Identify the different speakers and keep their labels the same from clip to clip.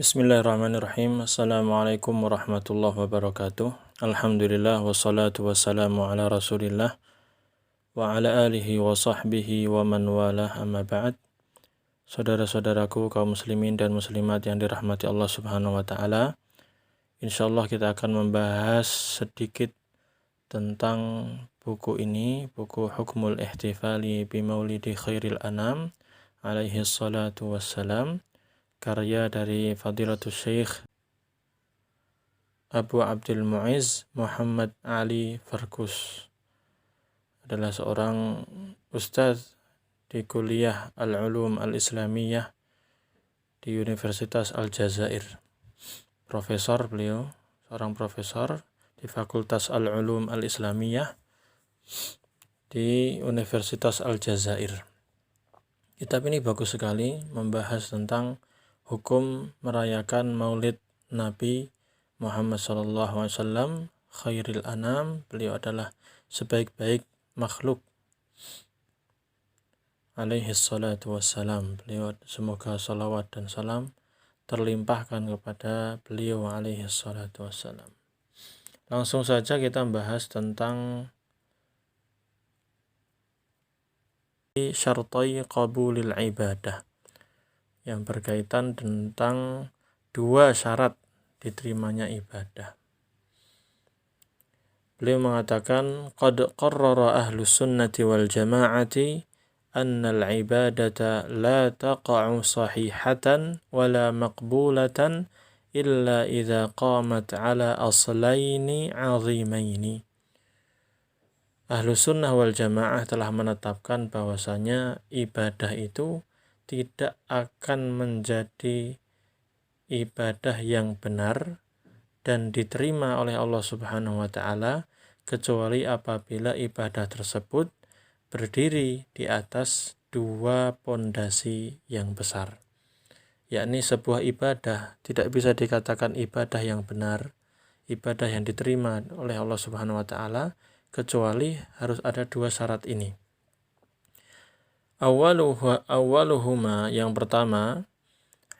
Speaker 1: Bismillahirrahmanirrahim. Assalamualaikum warahmatullahi wabarakatuh. Alhamdulillah wassalatu wassalamu ala rasulillah wa ala alihi wa sahbihi wa man walah, amma ba'd. Saudara-saudaraku kaum muslimin dan muslimat yang dirahmati Allah subhanahu wa ta'ala, insyaallah kita akan membahas sedikit tentang buku ini, buku Hukmul Ihtifali bi Maulidi Khairil Anam alaihi salatu wassalam, karya dari Fadilatul Syekh Abu Abdul Mu'izz Muhammad Ali Farkus. Adalah seorang ustaz di kuliah Al-Ulum Al-Islamiyah di Universitas Al-Jazair. Profesor beliau, seorang profesor di Fakultas Al-Ulum Al-Islamiyah di Universitas Al-Jazair. Kitab ini bagus sekali, membahas tentang hukum merayakan Maulid Nabi Muhammad SAW, Khairil Anam. Beliau adalah sebaik-baik makhluk, alaihi salatu wassalam. Beliau, semoga salawat dan salam terlimpahkan kepada beliau, alaihi salatu wassalam. Langsung saja kita membahas tentang syartai qabulil ibadah, yang berkaitan tentang dua syarat diterimanya ibadah. Beliau mengatakan, qad qarrara ahlus sunnati wal jama'ati anna al-ibadata la taqa'u sahihatan wa la maqbulatan illa idza qamat ala aslaini 'azimaini. Ahlus sunnah wal jamaah telah menetapkan bahwasanya ibadah itu tidak akan menjadi ibadah yang benar dan diterima oleh Allah Subhanahu wa ta'ala kecuali apabila ibadah tersebut berdiri di atas dua pondasi yang besar. Yakni sebuah ibadah tidak bisa dikatakan ibadah yang benar, ibadah yang diterima oleh Allah Subhanahu wa ta'ala kecuali harus ada dua syarat ini. Awaluhuma, yang pertama,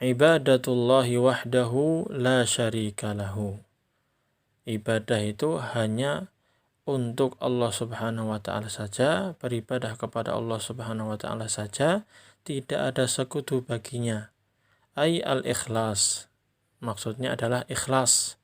Speaker 1: ibadatullahi wahdahu la syarika lahu. Ibadah itu hanya untuk Allah Subhanahu wa ta'ala saja, beribadah kepada Allah Subhanahu wa ta'ala saja, tidak ada sekutu baginya. Ai al-ikhlas, maksudnya adalah ikhlas,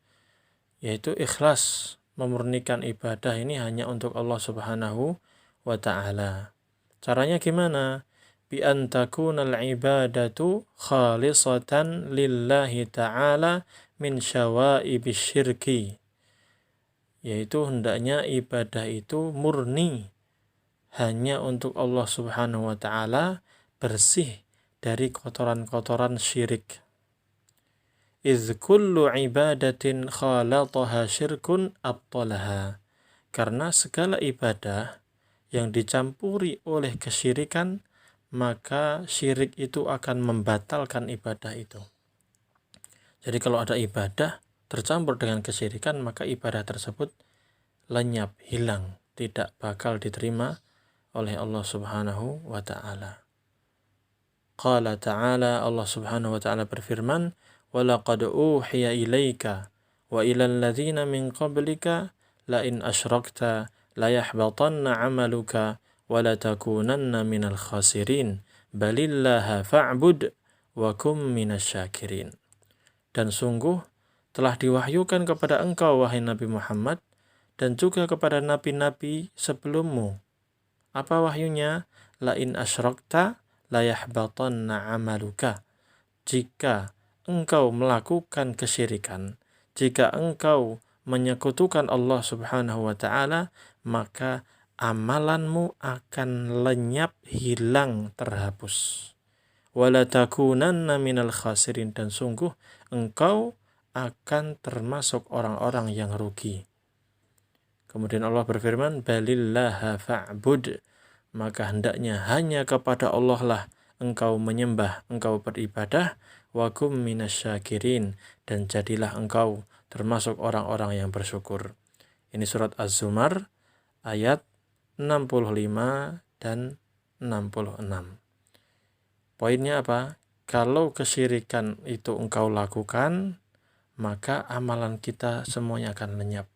Speaker 1: yaitu ikhlas memurnikan ibadah ini hanya untuk Allah Subhanahu wa ta'ala. Caranya gimana? Bi an takunal ibadatu khalisatan lillahi ta'ala min syawa'ibis syirki. Yaitu hendaknya ibadah itu murni hanya untuk Allah Subhanahu wa ta'ala, bersih dari kotoran-kotoran syirik. Idz kullu ibadatin khalataha syirkun abtalaha. Karena segala ibadah yang dicampuri oleh kesyirikan, maka syirik itu akan membatalkan ibadah itu. Jadi kalau ada ibadah tercampur dengan kesyirikan, maka ibadah tersebut lenyap, hilang, tidak bakal diterima oleh Allah Subhanahu wa ta'ala. Qala ta'ala, Allah Subhanahu wa ta'ala berfirman, وَلَقَدْ أُوحِيَ إِلَيْكَ وَإِلَى الَّذِينَ مِنْ قَبْلِكَ لَإِنْ أَشْرَكْتَ لَيَحْبَطَنَّ عَمَلُكَ وَلَتَكُونَنَّ مِنَ الْخَاسِرِينَ بَلِ اللَّهَ فَاعْبُدْ وَكُن مِنَ الشَّاكِرِينَ. Dan sungguh telah diwahyukan kepada engkau, wahai Nabi Muhammad, dan juga kepada nabi-nabi sebelummu. Apa wahyunya? لَإِنْ أَشْرَكْتَ لَيَحْبَطَنَّ عَمَلُكَ. Jika engkau melakukan kesyirikan, jika engkau menyekutukan Allah Subhanahu wa ta'ala, maka amalanmu akan lenyap, hilang, terhapus. وَلَتَكُونَنَّ مِنَ الْخَاسِرِينَ. Dan sungguh engkau akan termasuk orang-orang yang rugi. Kemudian Allah berfirman, balillaha fa'bud. Maka hendaknya hanya kepada Allah lah engkau menyembah, engkau beribadah, wa kum minasyakirin, dan jadilah engkau termasuk orang-orang yang bersyukur. Ini surat Az-Zumar ayat 65 dan 66. Poinnya apa? kalau kesyirikan itu engkau lakukan, maka amalan kita semuanya akan lenyap.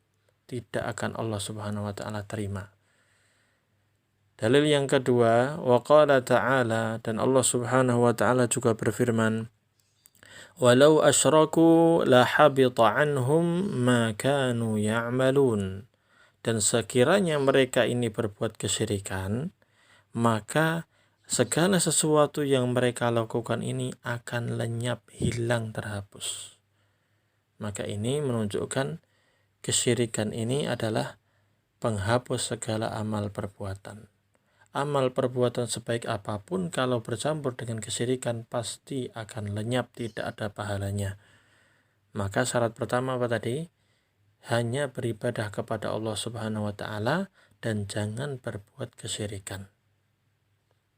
Speaker 1: Tidak akan Allah Subhanahu wa ta'ala terima. Dalil yang kedua, wa qala ta'ala, dan Allah Subhanahu wa ta'ala juga berfirman, walau asyraku la habita anhum ma kanu ya'malun. Dan sekiranya mereka ini berbuat kesyirikan, maka segala sesuatu yang mereka lakukan ini akan lenyap, hilang, terhapus. Maka ini menunjukkan kesyirikan ini adalah penghapus segala amal perbuatan. Amal perbuatan sebaik apapun kalau bercampur dengan kesyirikan pasti akan lenyap, tidak ada pahalanya. Maka syarat pertama apa tadi? Hanya beribadah kepada Allah Subhanahu wa ta'ala dan jangan berbuat kesyirikan.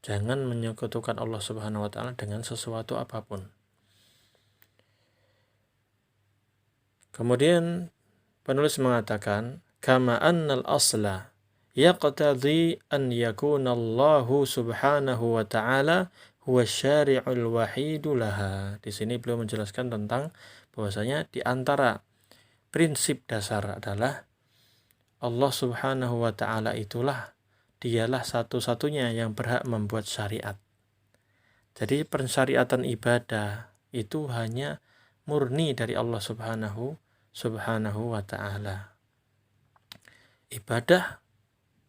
Speaker 1: Jangan menyekutukan Allah Subhanahu wa ta'ala dengan sesuatu apapun. Kemudian penulis mengatakan, kama annal asla yaqtadhi an yakuna Allah Subhanahu wa ta'ala huwa syari'ul wahidu laha. Di sini beliau menjelaskan tentang bahwasanya di antara prinsip dasar adalah Allah Subhanahu wa ta'ala itulah, dialah satu-satunya yang berhak membuat syariat. Jadi pensyariatan ibadah itu hanya murni dari Allah Subhanahu wa ta'ala. Ibadah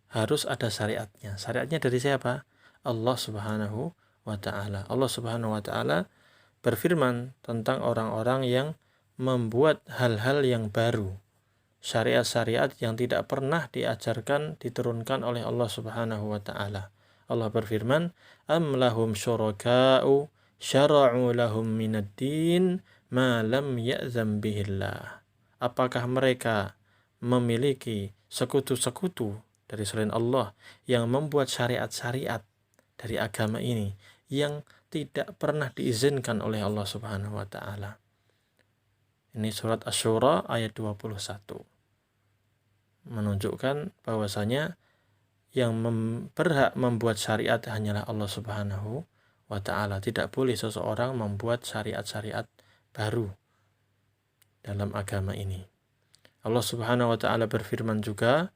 Speaker 1: harus ada syariatnya. Syariatnya dari siapa? Allah Subhanahu wa ta'ala. Allah Subhanahu wa ta'ala berfirman tentang orang-orang yang membuat hal-hal yang baru, syariat-syariat yang tidak pernah diajarkan, diturunkan oleh Allah Subhanahu wa ta'ala. Allah berfirman, am lahum syuraka'u syara'u lahum minad din ma lam ya'zam bihillah. Apakah mereka memiliki sekutu-sekutu dari selain Allah yang membuat syariat-syariat dari agama ini yang tidak pernah diizinkan oleh Allah Subhanahu wa ta'ala. Ini surat Asy-Syura ayat 21. Menunjukkan bahwasanya yang berhak membuat syariat hanyalah Allah Subhanahu wa ta'ala. Tidak boleh seseorang membuat syariat-syariat baru dalam agama ini. Allah Subhanahu wa ta'ala berfirman juga,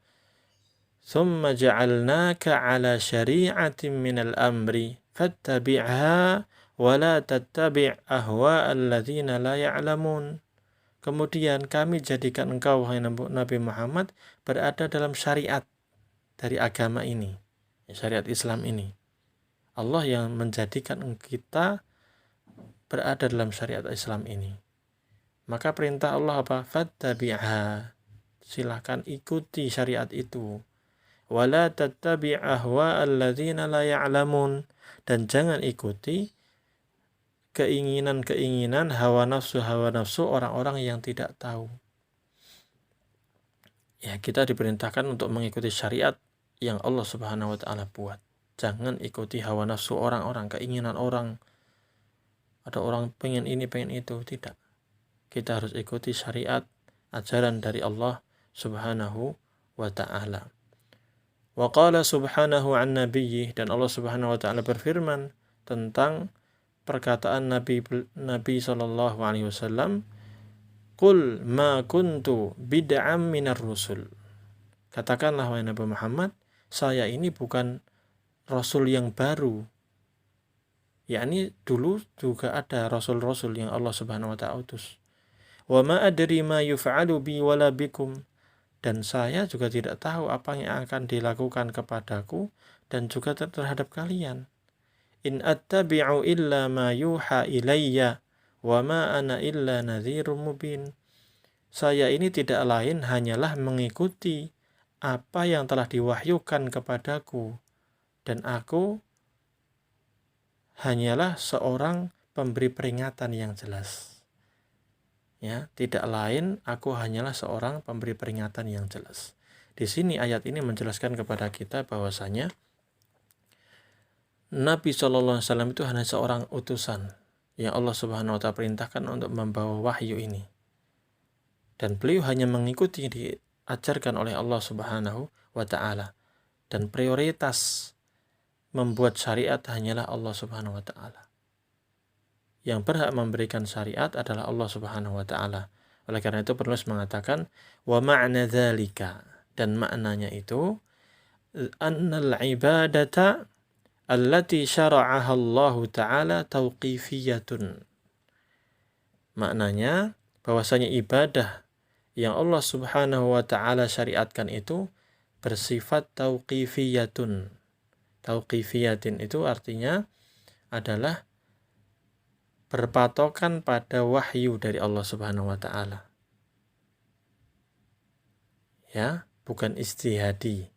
Speaker 1: "Tsumma ja'alnaka 'ala syari'atin minal amri fattabi'ha wa la tattabi' ahwa'al ladzina la ya'lamun." Kemudian kami jadikan engkau, wahai Nabi Muhammad, berada dalam syariat dari agama ini, syariat Islam ini. Allah yang menjadikan kita berada dalam syariat Islam ini. Maka perintah Allah apa? Fattabi'ha. Silakan ikuti syariat itu. Wala tattabi' ahwa'al ladzina la ya'lamun. Dan jangan ikuti keinginan-keinginan hawa nafsu orang-orang yang tidak tahu. Ya, kita diperintahkan untuk mengikuti syariat yang Allah Subhanahu wa ta'ala buat. Jangan ikuti hawa nafsu orang-orang, keinginan orang. Ada orang pengen ini, pengen itu. Tidak. Kita harus ikuti syariat, ajaran dari Allah Subhanahu wa ta'ala. Wa qala subhanahu an nabiyyih, dan Allah Subhanahu wa ta'ala berfirman tentang perkataan Nabi sallallahu alaihi wasallam, "Qul ma kuntu bid'am minar rusul." Katakanlah wahai Nabi Muhammad, saya ini bukan rasul yang baru. Yakni dulu juga ada rasul-rasul yang Allah Subhanahu wa ta'ala utus. Wa ma adri ma yuf'alu bi wala bikum. Dan saya juga tidak tahu apa yang akan dilakukan kepadaku dan juga terhadap kalian. In attabi'u illa ma yuha ilayya wa ma ana illa nadhirum mubin. Saya ini tidak lain hanyalah mengikuti apa yang telah diwahyukan kepadaku, dan aku hanyalah seorang pemberi peringatan yang jelas. Ya, tidak lain, aku hanyalah seorang pemberi peringatan yang jelas. Di sini ayat ini menjelaskan kepada kita bahwasanya Nabi SAW itu hanya seorang utusan yang Allah Subhanahu wa ta'ala perintahkan untuk membawa wahyu ini. Dan beliau hanya mengikuti diajarkan oleh Allah Subhanahu wa ta'ala. Dan prioritas membuat syariat hanyalah Allah Subhanahu wa ta'ala. yang berhak memberikan syariat adalah Allah Subhanahu wa taala. Oleh karena itu penulis mengatakan wa ma'na dzalika, dan maknanya itu annal ibadata allati syara'aha Allah taala tauqifiyatun. Maknanya bahwasanya ibadah yang Allah Subhanahu wa taala syariatkan itu bersifat tauqifiyatun. Tauqifiyatin itu artinya adalah berpatokan pada wahyu dari Allah Subhanahu wa taala. Ya, bukan ijtihadi,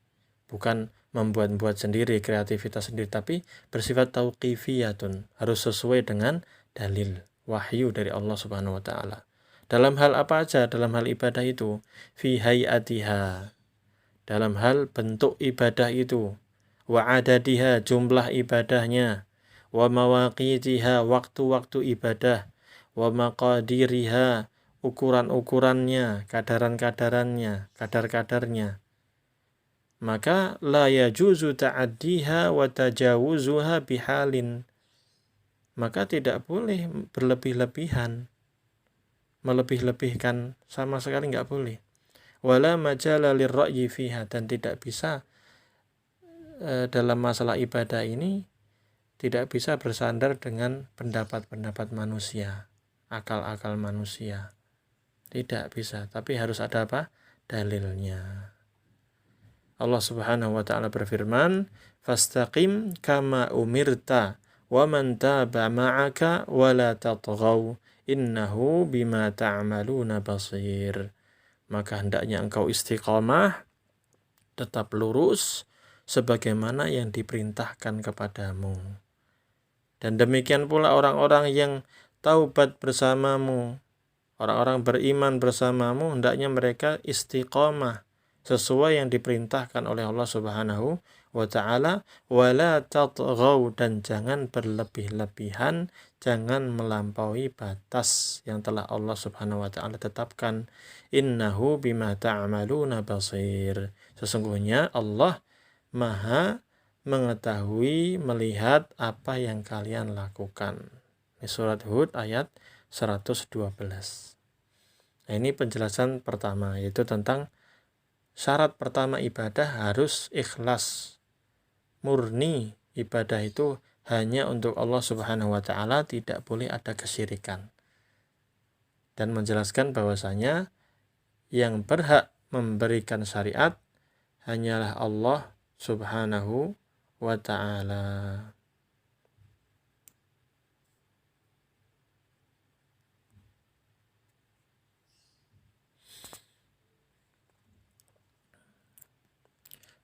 Speaker 1: bukan membuat-buat sendiri, kreativitas sendiri, tapi bersifat tauqifiyatun, harus sesuai dengan dalil wahyu dari Allah Subhanahu wa taala. Dalam hal apa aja? Dalam hal ibadah itu, fi hayatiha, dalam hal bentuk ibadah itu, wa adadiha, jumlah ibadahnya, wa mawaqitiha, waktu-waktu ibadah, wa maqadiriha, ukuran-ukurannya, kadaran-kadarannya, kadar-kadarnya. Maka la yajuzu ta'addiha wa tajawuzuha bihalin. Maka tidak boleh berlebih-lebihan, melebih-lebihkan, sama sekali nggak boleh. Wala majala lirra'yi fiha, dan tidak bisa dalam masalah ibadah ini tidak bisa bersandar dengan pendapat-pendapat manusia, akal-akal manusia. Tidak bisa, tapi harus ada apa? Dalilnya. Allah Subhanahu wa taala berfirman, "Fastaqim kama umirta wa man taba ma'aka wa la tatghaw innahu bima ta'maluna basir." Maka hendaknya engkau istiqamah, tetap lurus sebagaimana yang diperintahkan kepadamu. Dan demikian pula orang-orang yang taubat bersamamu, orang-orang beriman bersamamu, hendaknya mereka istiqamah sesuai yang diperintahkan oleh Allah Subhanahu wa taala, wala tatghaw, dan jangan berlebih-lebihan, jangan melampaui batas yang telah Allah Subhanahu wa taala tetapkan. Innahu bima ta'maluna basir. Sesungguhnya Allah Maha mengetahui, melihat apa yang kalian lakukan. Ini surat Hud ayat 112. Nah, ini penjelasan pertama, yaitu tentang syarat pertama ibadah harus ikhlas, murni. Ibadah itu hanya untuk Allah Subhanahu wa taala, tidak boleh ada kesyirikan. Dan menjelaskan bahwasanya yang berhak memberikan syariat hanyalah Allah Subhanahu wa ta'ala.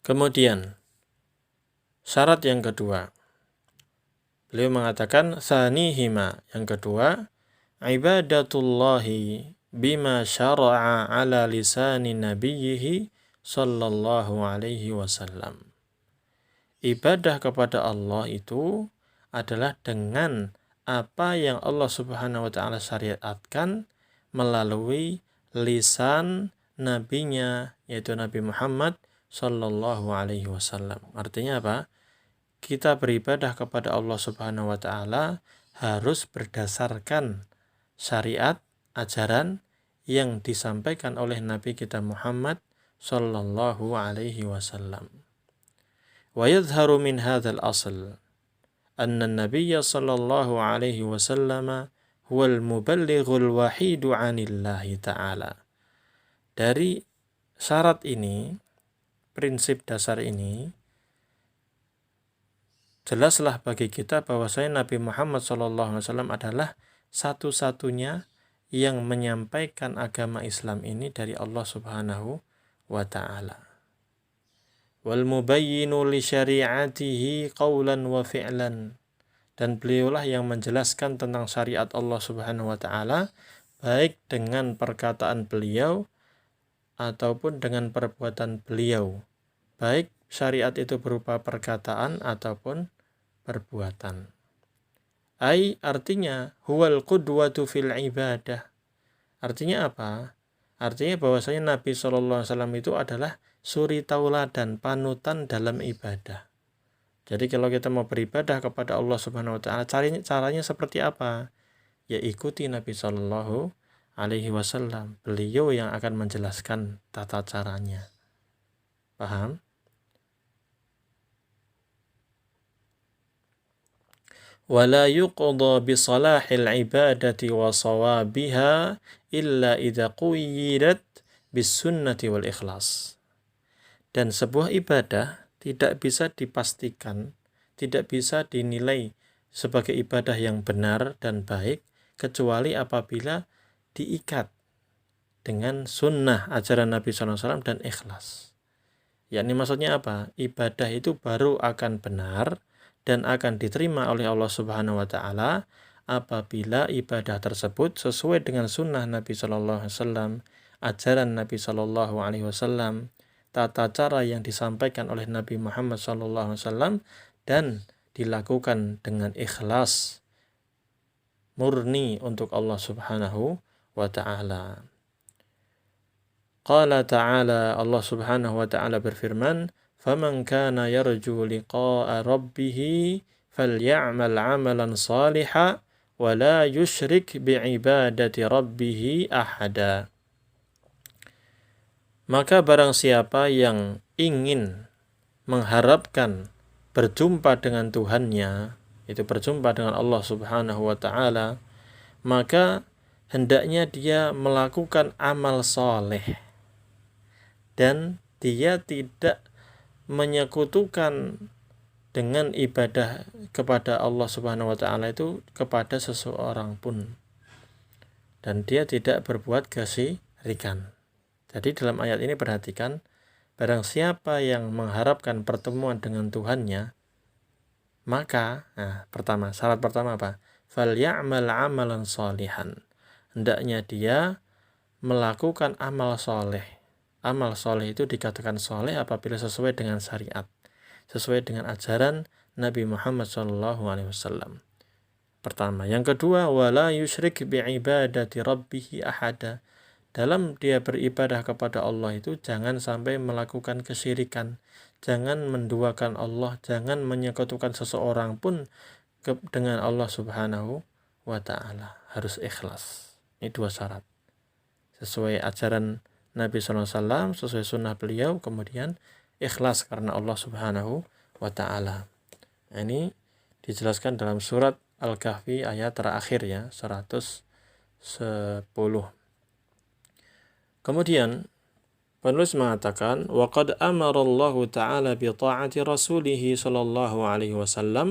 Speaker 1: Kemudian syarat yang kedua, beliau mengatakan sanihima, yang kedua, ibadatullahi bima syara'a ala lisani nabiyhi sallallahu alaihi wasallam. Ibadah kepada Allah itu adalah dengan apa yang Allah Subhanahu wa taala syariatkan melalui lisan nabinya, yaitu Nabi Muhammad sallallahu alaihi wasallam. Artinya apa? Kita beribadah kepada Allah Subhanahu wa taala harus berdasarkan syariat, ajaran yang disampaikan oleh Nabi kita Muhammad sallallahu alaihi wasallam. Wa yadhharu min hadzal asl anna an-nabiy sallallahu alaihi wasallam huwal muballighul wahidu 'anillahi ta'ala. Dari syarat ini, prinsip dasar ini, jelaslah bagi kita bahwasanya Nabi Muhammad sallallahu alaihi wasallam adalah satu-satunya yang menyampaikan agama Islam ini dari Allah Subhanahu wa ta'ala. Wal mubayyinu li syari'atihi qawlan wa fi'lan. Dan beliaulah yang menjelaskan tentang syariat Allah Subhanahu wa ta'ala baik dengan perkataan beliau ataupun dengan perbuatan beliau. Baik syariat itu berupa perkataan ataupun perbuatan. Artinya huwal qudwatu fil ibadah. Artinya apa? Artinya bahwasanya Nabi SAW itu adalah suri tauladan, panutan dalam ibadah. Jadi kalau kita mau beribadah kepada Allah Subhanahu wa taala, caranya seperti apa? ya ikuti Nabi Shallallahu Alaihi Wasallam. Beliau yang akan menjelaskan tata caranya. Paham? ولا يقضى بصلاح العبادة وصوابها إلا إذا قيدت بالسنة والإخلاص. Dan sebuah ibadah tidak bisa dipastikan, tidak bisa dinilai sebagai ibadah yang benar dan baik kecuali apabila diikat dengan sunnah ajaran Nabi SAW dan ikhlas. Yakni maksudnya apa? Ibadah itu baru akan benar dan akan diterima oleh Allah Subhanahu wa taala apabila ibadah tersebut sesuai dengan sunnah Nabi sallallahu alaihi wasallam, ajaran Nabi sallallahu alaihi wasallam, tata cara yang disampaikan oleh Nabi Muhammad sallallahu alaihi wasallam dan dilakukan dengan ikhlas murni untuk Allah Subhanahu wa taala. Qala ta'ala, Allah Subhanahu wa taala berfirman, فَمَنْ كَانَ يَرْجُو لِقَاءَ رَبِّهِ فَلْيَعْمَلْ عَمَلًا صَالِحًا وَلَا يُشْرِكْ بِعِبَادَةِ رَبِّهِ أَحَدًا. Maka barang siapa yang ingin mengharapkan berjumpa dengan Tuhannya, itu berjumpa dengan Allah Subhanahu wa taala, maka hendaknya dia melakukan amal soleh dan dia tidak menyekutukan dengan ibadah kepada Allah Subhanahu wa taala itu kepada seseorang pun, dan dia tidak berbuat kesyirikan. Jadi dalam ayat ini perhatikan, barang siapa yang mengharapkan pertemuan dengan Tuhannya, maka syarat pertama apa? Falyamal amalan sholihan. Hendaknya dia melakukan amal soleh. Amal soleh itu dikatakan soleh apabila sesuai dengan syariat, sesuai dengan ajaran Nabi Muhammad SAW. Pertama. Yang kedua, wala yusyrik bi'ibadati rabbihi ahada. Dalam dia beribadah kepada Allah itu jangan sampai melakukan kesyirikan, jangan menduakan Allah, jangan menyekutukan seseorang pun dengan Allah Subhanahu wa ta'ala. Harus ikhlas. Ini dua syarat. Sesuai ajaran Nabi SAW, sesuai sunnah beliau, kemudian ikhlas karena Allah Subhanahu wa ta'ala. Ini dijelaskan dalam surat Al-Kahfi ayat terakhir ya, 110. Kemudian penulis mengatakan, وَقَدْ أَمَرَ اللَّهُ تَعَالَى بِطَاعَةِ رَسُولِهِ صَلَى اللَّهُ عَلَيْهِ وَسَلَّمَ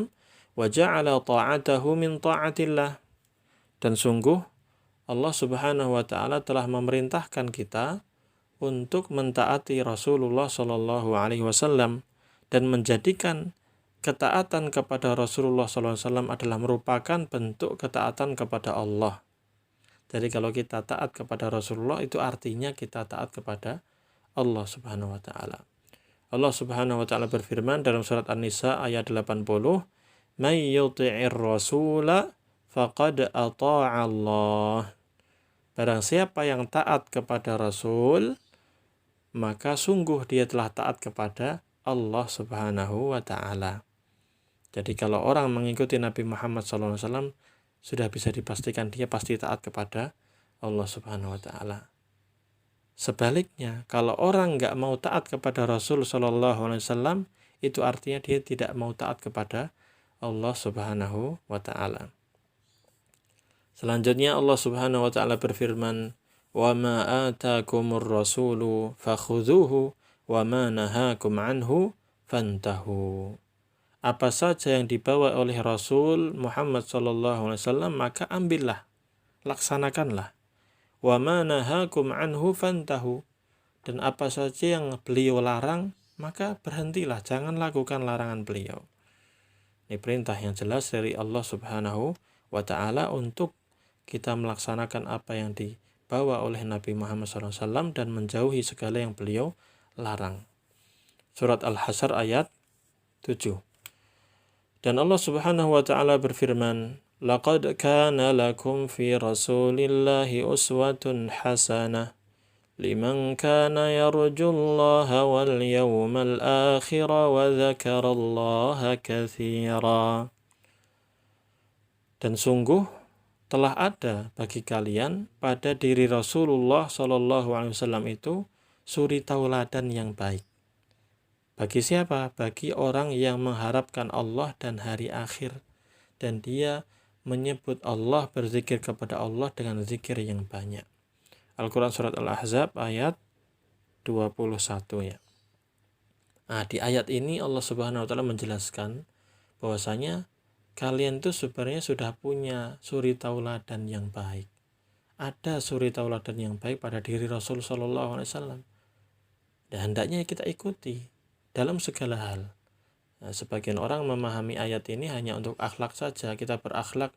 Speaker 1: وَجَعَلَ طَاعَتَهُ مِنْ طَاعَةِ اللَّهِ. Dan sungguh Allah Subhanahu wa ta'ala telah memerintahkan kita untuk mentaati Rasulullah Shallallahu Alaihi Wasallam dan menjadikan ketaatan kepada Rasulullah Sallallahu Alaihi Wasallam adalah merupakan bentuk ketaatan kepada Allah. Jadi kalau kita taat kepada Rasulullah itu artinya kita taat kepada Allah Subhanahu Wa Taala. Allah Subhanahu Wa Taala berfirman dalam surat An-Nisa ayat 80, "May yuti'ir rasula faqad ata'a Allah." Barang siapa yang taat kepada Rasul, maka sungguh dia telah taat kepada Allah Subhanahu wa ta'ala. Jadi kalau orang mengikuti Nabi Muhammad SAW, sudah bisa dipastikan dia pasti taat kepada Allah Subhanahu wa ta'ala. Sebaliknya, kalau orang nggak mau taat kepada Rasul SAW, itu artinya dia tidak mau taat kepada Allah Subhanahu wa ta'ala. Selanjutnya Allah Subhanahu wa ta'ala berfirman, وَمَا آتَاكُمُ الرَّسُولُ فَخُذُوهُ وَمَا نَهَاكُمْ عَنْهُ فَانْتَهُوا. Apa saja yang dibawa oleh Rasul Muhammad SAW, maka ambillah, laksanakanlah. وَمَا نَهَاكُمْ عَنْهُ فَانْتَهُوا. Dan apa saja yang beliau larang, maka berhentilah, jangan lakukan larangan beliau. Ini perintah yang jelas dari Allah Subhanahu wa ta'ala untuk kita melaksanakan apa yang dibawa oleh Nabi Muhammad SAW dan menjauhi segala yang beliau larang. Surat Al-Hasyr ayat 7. Dan Allah Subhanahu wa ta'ala berfirman, لَقَدْ كَانَ لَكُمْ فِي رَسُولِ اللَّهِ أُسْوَةٌ حَسَنَةٌ لِمَنْ كَانَ يَرْجُو اللَّهَ وَالْيَوْمَ الْآخِرَ وَذَكَرَ اللَّهَ كَثِيرًا. Dan sungguh telah ada bagi kalian pada diri Rasulullah Shallallahu Alaihi Wasallam itu suri tauladan yang baik. Bagi siapa? Bagi orang yang mengharapkan Allah dan hari akhir, dan dia menyebut Allah, berzikir kepada Allah dengan zikir yang banyak. Al-Quran Surat Al-Ahzab ayat 21 ya. Nah, di ayat ini Allah Subhanahu wa Ta'ala menjelaskan bahwasanya kalian itu sebenarnya sudah punya suri tauladan yang baik. Ada suri tauladan yang baik pada diri Rasul Shallallahu Alaihi Wasallam, dan hendaknya kita ikuti dalam segala hal. Nah, sebagian orang memahami ayat ini hanya untuk akhlak saja. Kita berakhlak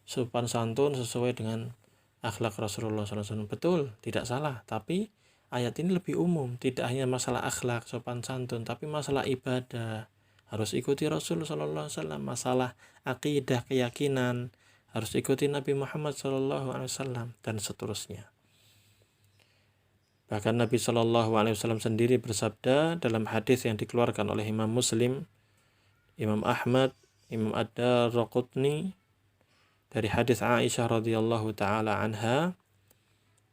Speaker 1: sopan santun sesuai dengan akhlak Rasulullah SAW. Betul, tidak salah. Tapi ayat ini lebih umum. Tidak hanya masalah akhlak, sopan santun, tapi masalah ibadah. Harus ikuti Rasulullah SAW. Masalah akidah, keyakinan. Harus ikuti Nabi Muhammad SAW. Dan seterusnya. Bahkan Nabi SAW sendiri bersabda dalam hadis yang dikeluarkan oleh Imam Muslim, Imam Ahmad, Imam Ad-Darqutni, dari hadis Aisyah radhiyallahu taala anha,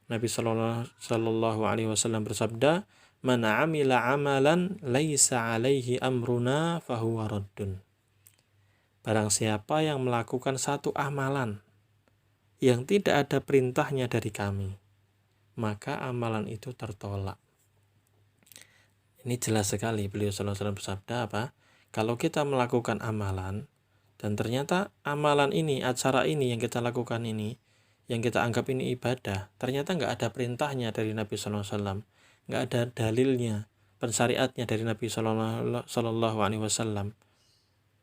Speaker 1: Nabi sallallahu alaihi wasallam bersabda, "Man 'amila 'amalan laisa 'alaihi amruna fahuwa raddun." Barang siapa yang melakukan satu amalan yang tidak ada perintahnya dari kami, maka amalan itu tertolak. Ini jelas sekali, beliau sallallahu alaihi wasallam bersabda apa? Kalau kita melakukan amalan dan ternyata amalan ini, acara ini yang kita lakukan ini, yang kita anggap ini ibadah, ternyata nggak ada perintahnya dari Nabi Sallallahu Alaihi Wasallam, nggak ada dalilnya, pensyariatnya dari Nabi Sallallahu Alaihi Wasallam,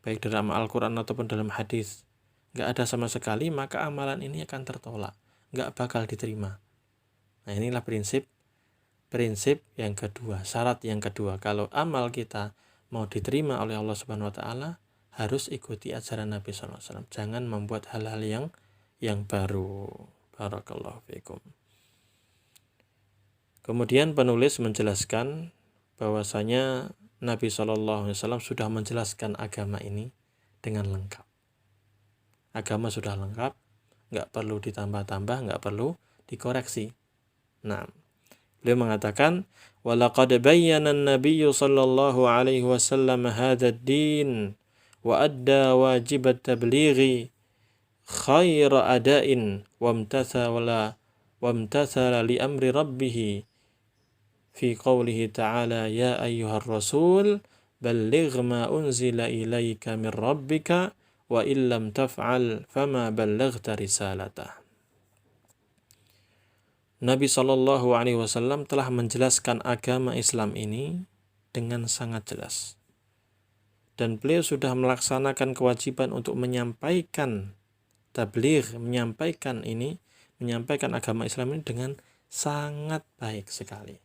Speaker 1: baik dalam Al-Quran ataupun dalam hadis, nggak ada sama sekali, maka amalan ini akan tertolak, nggak bakal diterima. Nah, inilah prinsip yang kedua, syarat yang kedua. Kalau amal kita mau diterima oleh Allah Subhanahu Wa Taala, harus ikuti ajaran Nabi SAW. Jangan membuat hal-hal yang baru. Barakallahu fiikum. Kemudian penulis menjelaskan bahwasanya Nabi SAW sudah menjelaskan agama ini dengan lengkap. Agama sudah lengkap, nggak perlu ditambah-tambah, nggak perlu dikoreksi. Nah, beliau mengatakan, walaqad bayyana an-nabiy sallallahu alaihi wasallam hadha ad-din wa adda wajib at-tablighi khaira ada'in wamtathala li amri rabbih fi qawlihi ta'ala ya ayyuhar rasul balligh ma unzila ilaika min rabbika wa illam taf'al fama ballaghta risalatah. Nabi Shallallahu Alaihi Wasallam telah menjelaskan agama Islam ini dengan sangat jelas. Dan beliau sudah melaksanakan kewajiban untuk menyampaikan tabligh, menyampaikan agama Islam ini dengan sangat baik sekali.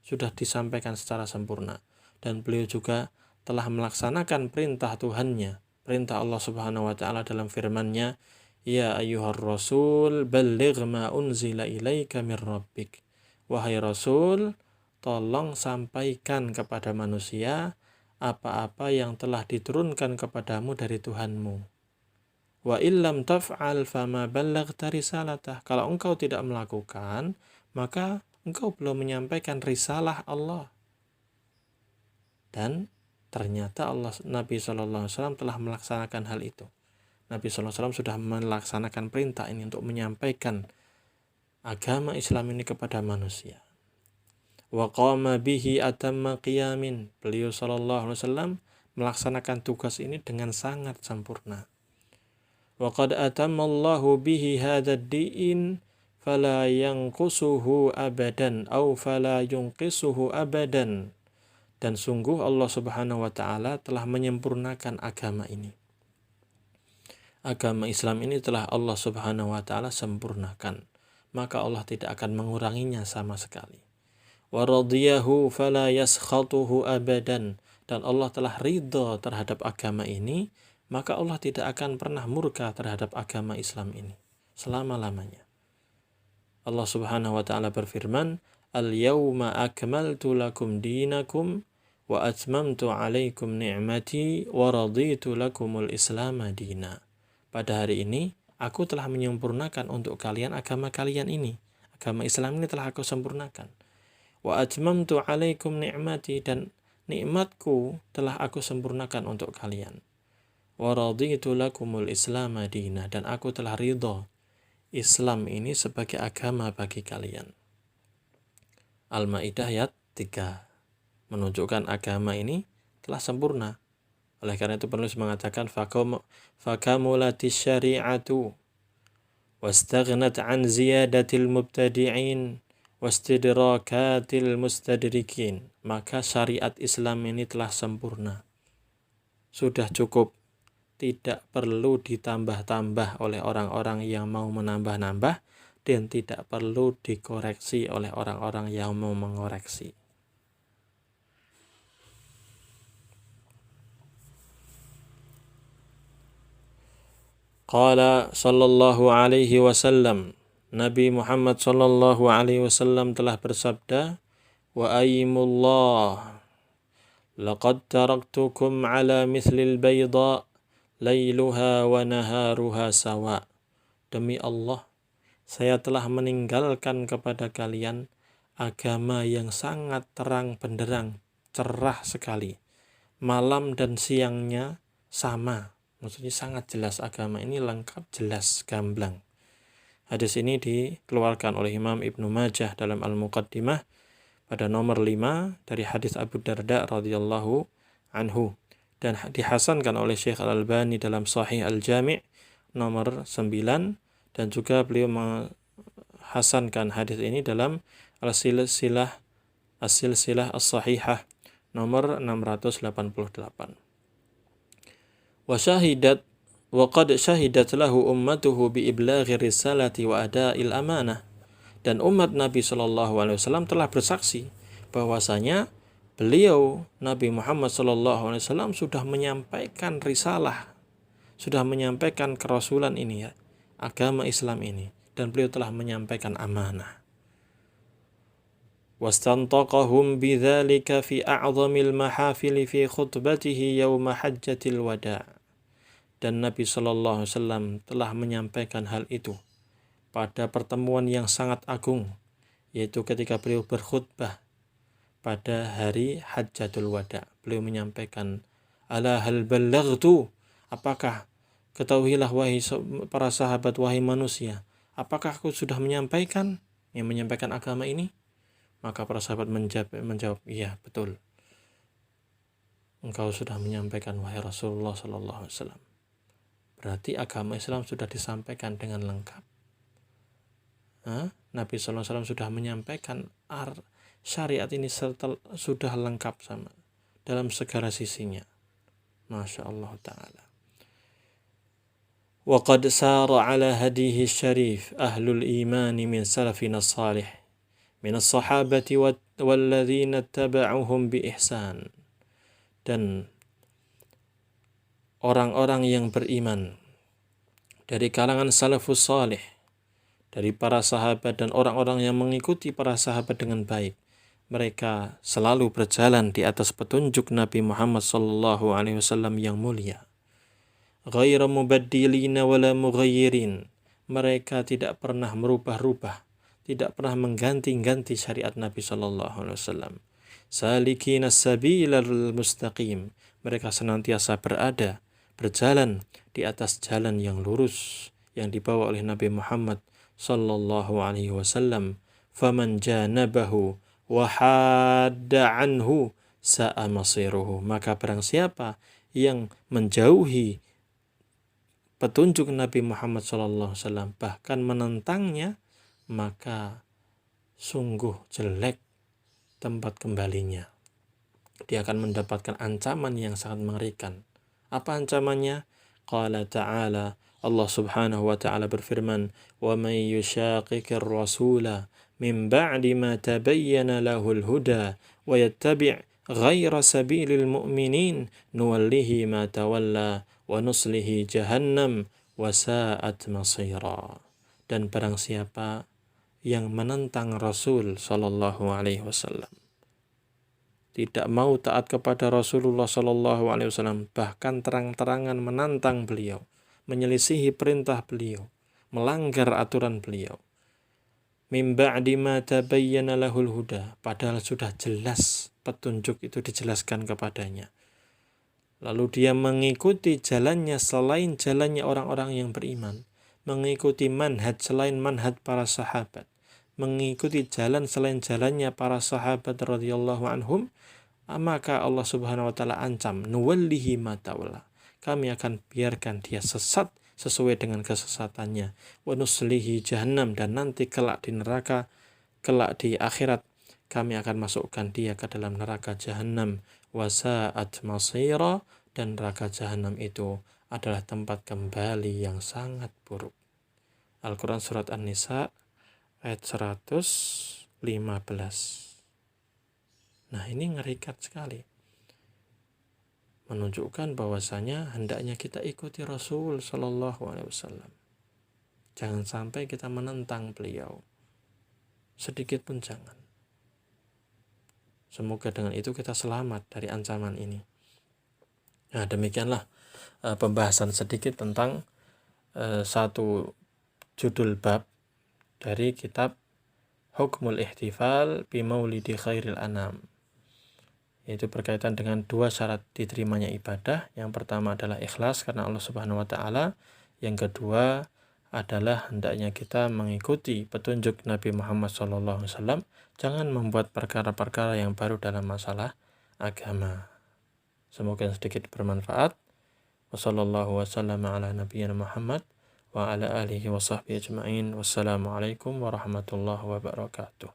Speaker 1: Sudah disampaikan secara sempurna. Dan beliau juga telah melaksanakan perintah Tuhannya, perintah Allah Subhanahu Wa Taala dalam firman-Nya, ya ayyuhar rasul balligh ma unzila ilaika min rabbik. Wahai Rasul, tolong sampaikan kepada manusia apa-apa yang telah diturunkan kepadamu dari Tuhanmu. Wa illam taf'al fama ballaghta risalatah. Kalau engkau tidak melakukan, maka engkau belum menyampaikan risalah Allah. Dan ternyata Nabi SAW telah melaksanakan hal itu. Nabi SAW sudah melaksanakan perintah ini untuk menyampaikan agama Islam ini kepada manusia. Wa qama bihi atamma qiyamin. Beliau SAW melaksanakan tugas ini dengan sangat sempurna. Wa qad atammallahu bihi hadzal din fala yanqusuhu abadan aw fala yunqisuhu abadan. Dan sungguh Allah Subhanahu wa taala telah menyempurnakan agama ini. Agama Islam ini telah Allah Subhanahu wa taala sempurnakan, maka Allah tidak akan menguranginya sama sekali. Wa radiyahu fala yaskhatuhu abadan. Dan Allah telah ridha terhadap agama ini, maka Allah tidak akan pernah murka terhadap agama Islam ini selama-lamanya. Allah Subhanahu wa taala berfirman, "Al-yawma akmaltu lakum dinakum wa atmamtu 'alaikum ni'mati wa raditu lakumul Islam dina." Pada hari ini Aku telah menyempurnakan untuk kalian agama kalian ini. Agama Islam ini telah aku sempurnakan. Wa atmamtu alaikum ni'mati, dan nikmatku telah aku sempurnakan untuk kalian. Wa raditu lakumul Islam madina, dan aku telah ridho Islam ini sebagai agama bagi kalian. Al-Maidah ayat 3 menunjukkan agama ini telah sempurna. Oleh karena itu penulis mengatakan fakamulatis syari'atu wastaghnat an ziyadatil mubtadi'in wastidrakatil mustadrikin. Maka syariat Islam ini telah sempurna. Sudah cukup, tidak perlu ditambah-tambah oleh orang-orang yang mau menambah-nambah, dan tidak perlu dikoreksi oleh orang-orang yang mau mengoreksi. Qala sallallahu alaihi wasallam, Nabi Muhammad sallallahu alaihi wasallam telah bersabda, wa aymullah laqad taraktukum ala mithlil bayda lailuha wa naharuha sawa. Demi Allah, saya telah meninggalkan kepada kalian agama yang sangat terang benderang, cerah sekali. Malam dan siangnya sama. Maksudnya sangat jelas, agama ini lengkap, jelas, gamblang. Hadis ini dikeluarkan oleh Imam Ibnu Majah dalam Al-Muqaddimah pada nomor 5 dari hadis Abu Darda radhiyallahu anhu, dan dihasankan oleh Syekh Al-Albani dalam Sahih Al-Jami' nomor 9, dan juga beliau menghasankan hadis ini dalam As-Silsilah As-Sahihah nomor 688. Wa qad syahidat lahu ummatuhu bi iblaghi risalati wa ada'il amanah. Dan umat Nabi SAW telah bersaksi bahwasanya beliau Nabi Muhammad SAW sudah menyampaikan risalah, sudah menyampaikan kerasulan ini, ya, agama Islam ini, dan beliau telah menyampaikan amanah. Wastantaqahum bidzalika fi a'zamil mahafil fi khutbatihi yauma hajjatil wada'. Dan Nabi SAW telah menyampaikan hal itu pada pertemuan yang sangat agung, yaitu ketika beliau berkhutbah pada hari Hajjatul Wada. Beliau menyampaikan, ala hal ballaghtu, apakah, ketahuilah wahai para sahabat, wahai manusia, apakah aku sudah menyampaikan agama ini? Maka para sahabat menjawab, iya, betul, engkau sudah menyampaikan wahai Rasulullah SAW. Berarti agama Islam sudah disampaikan dengan lengkap. Nabi SAW sudah menyampaikan syariat ini sudah lengkap sama dalam segala sisinya. Masya Allah Ta'ala. Wa qad sara ala hadihi syarif ahlul imani min salafina salih min as-sahabati walladzina taba'uhum bi ihsan. Dan orang-orang yang beriman dari kalangan salafus salih, dari para sahabat dan orang-orang yang mengikuti para sahabat dengan baik, mereka selalu berjalan di atas petunjuk Nabi Muhammad SAW yang mulia. Ghaira mubaddilina wala mughayyirin. Mereka tidak pernah merubah-rubah, tidak pernah mengganti-ganti syariat Nabi SAW. Salikina sabilal mustaqim. Mereka senantiasa berjalan di atas jalan yang lurus yang dibawa oleh Nabi Muhammad sallallahu alaihi wasallam. Faman janabahu wa hadda anhu sa'a masiruhu. Maka barang siapa yang menjauhi petunjuk Nabi Muhammad sallallahu alaihi wasallam, bahkan menentangnya, maka sungguh jelek tempat kembalinya. Dia akan mendapatkan ancaman yang sangat mengerikan. Apa ancamannya? Qala ta'ala, Allah subhanahu wa ta'ala berfirman, وَمَنْ يُشَاقِكِ الرَّسُولَ مِنْ بَعْدِ مَا تَبَيَّنَ لَهُ الْهُدَى وَيَتَّبِعْ غَيْرَ سَبِيلِ الْمُؤْمِنِينَ نُوَلِّهِ مَا تَوَلَّى وَنُصْلِهِ جَهَنَّمْ وَسَاءَتْ مَصِيرًا. Dan barang siapa yang menentang Rasul sallallahu alaihi wasallam, tidak mau taat kepada Rasulullah SAW, bahkan terang-terangan menantang beliau, menyelisihi perintah beliau, melanggar aturan beliau. Min ba'di ma tabayyana lahul huda, padahal sudah jelas petunjuk itu dijelaskan kepadanya. Lalu dia mengikuti jalannya selain jalannya orang-orang yang beriman, mengikuti manhaj selain manhaj para sahabat, mengikuti jalan selain jalannya para sahabat radhiyallahu anhum, maka Allah Subhanahu wa taala ancam, nuwallihi ma tawalla. Kami akan biarkan dia sesat sesuai dengan kesesatannya. Wa nuslihi jahannam, dan nanti kelak di neraka, kelak di akhirat kami akan masukkan dia ke dalam neraka jahannam. Wa sa'at masira, dan neraka jahannam itu adalah tempat kembali yang sangat buruk. Al-Quran Surat An-Nisa ayat 115. Nah, ini ngerikat sekali, menunjukkan bahwasanya hendaknya kita ikuti Rasul Shallallahu Alaihi Wasallam. Jangan sampai kita menentang beliau, sedikit pun jangan. Semoga dengan itu kita selamat dari ancaman ini. Nah, demikianlah pembahasan sedikit tentang satu judul bab dari kitab Hukmul Ihtifal bi Maulidi Khairil Anam. Yaitu berkaitan dengan dua syarat diterimanya ibadah. Yang pertama adalah ikhlas karena Allah Subhanahu wa taala. Yang kedua adalah hendaknya kita mengikuti petunjuk Nabi Muhammad SAW. Jangan membuat perkara-perkara yang baru dalam masalah agama. Semoga sedikit bermanfaat. Wassallallahu wasallam ala nabiyyina Muhammad wa ala alihi wa sahbihi ajma'in. Wassalamualaikum warahmatullahi wabarakatuh.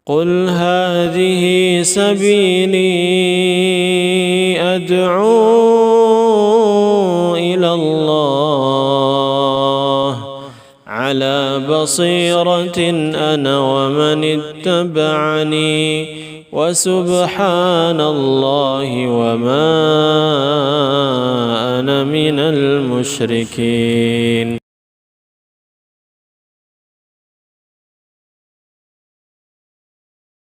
Speaker 1: قل هذه سبيلي أدعو إلى الله على بصيرة أنا ومن اتبعني وسبحان الله وما أنا من المشركين.